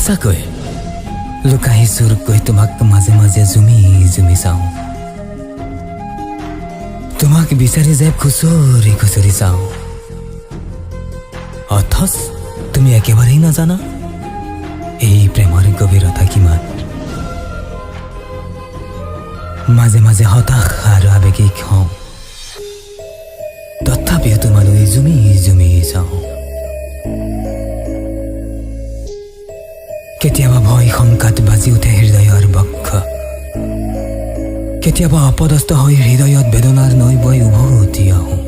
সঁচাকৈ লুকাই চুৰকৈ তোমাক মাজে মাজে জুমি জুমি চাওঁ তোমাক বিচাৰি যায় খুচৰি খুচৰি চাওঁ অথচ তুমি একেবাৰেই নাজানা এই প্ৰেমৰ গভীৰতা কিমান মাজে মাজে হতাশ আৰু আৱেগিক হওঁ তথাপিও তোমালৈ জুমি জুমি চাওঁ কেতিয়াবা ভয় শংকাত বাজি উঠে হৃদয়ৰ বক্ষ কেতিয়াবা অপদস্থ হৈ হৃদয়ত বেদনাৰ নৈ বৈ উভতি আহোঁ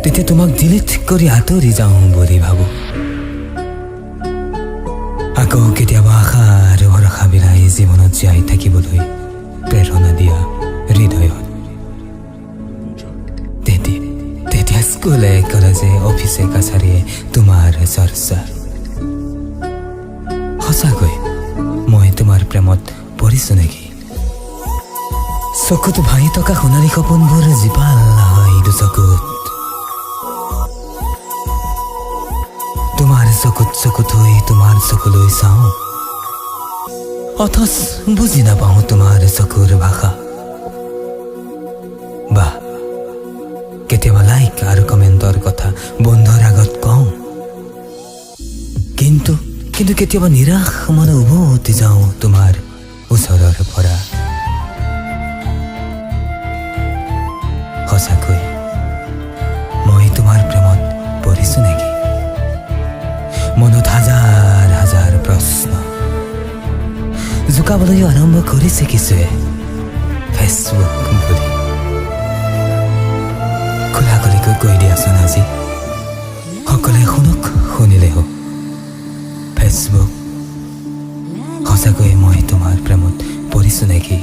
তেতিয়া তোমাক ডিলিট কৰি আঁতৰি যাওঁ বুলি ভাবোঁ আকৌ কেতিয়াবা আশা আৰু ভৰসা বিলাই জীৱনত জীয়াই থাকিবলৈ প্ৰেৰণা দিয়া হৃদয়ত তেতিয়া স্কুলে কলেজে অফিচে কাছাৰীয়ে তোমাৰ চৰ্চা সঁচাকৈ মই তোমাৰ প্ৰেমত পৰিছো নেকি চকুত ভাহি থকা সোণালী সপোনবোৰ জীপাল হয় দুচকুত তোমাৰ চকুত হৈ তোমাৰ চকুলৈ চাওঁ অথচ বুজি নাপাওঁ তোমাৰ চকুৰ ভাষা বা কেতিয়াবা লাইক আৰু কমেণ্টৰ কথা বন্ধুৰ আগত কওঁ কিন্তু কেতিয়াবা নিৰাশ মনে উভতি যাওঁ তোমাৰ ওচৰৰ পৰা সঁচাকৈ মই তোমাৰ প্ৰেমত পৰিছো নেকি মনত হাজাৰ হাজাৰ প্ৰশ্ন জোকাবলৈ আৰম্ভ কৰিছে কিছুৱে ফেচবুক বুলি খোলাখুলিকৈ কৈ দিয়াচোন আজি সকলোৱে শুনক শুনিলে হওক ফেচবুক সঁচাকৈ মই তোমাৰ প্ৰেমত পৰিছো নেকি